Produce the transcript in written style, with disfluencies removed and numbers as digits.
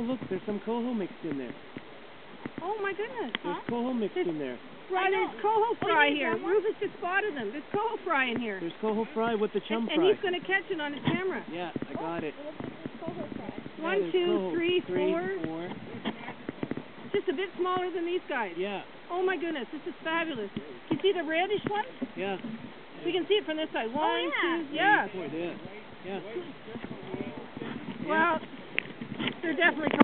look, there's some coho mixed in there. Oh my goodness. There's coho mixed in there. Right, there's coho fry here. Rufus just spotted them. There's coho fry in here. There's coho fry with the chum fry. And he's going to catch it on his camera. Yeah, I got it. One, Yeah, two, three, four. Four. Just a bit smaller than these guys. Yeah. Oh my goodness, this is fabulous. Can you see the reddish ones? Yeah. We can see it from this side. One, two, yeah. Four, yeah. Well, they're definitely coho.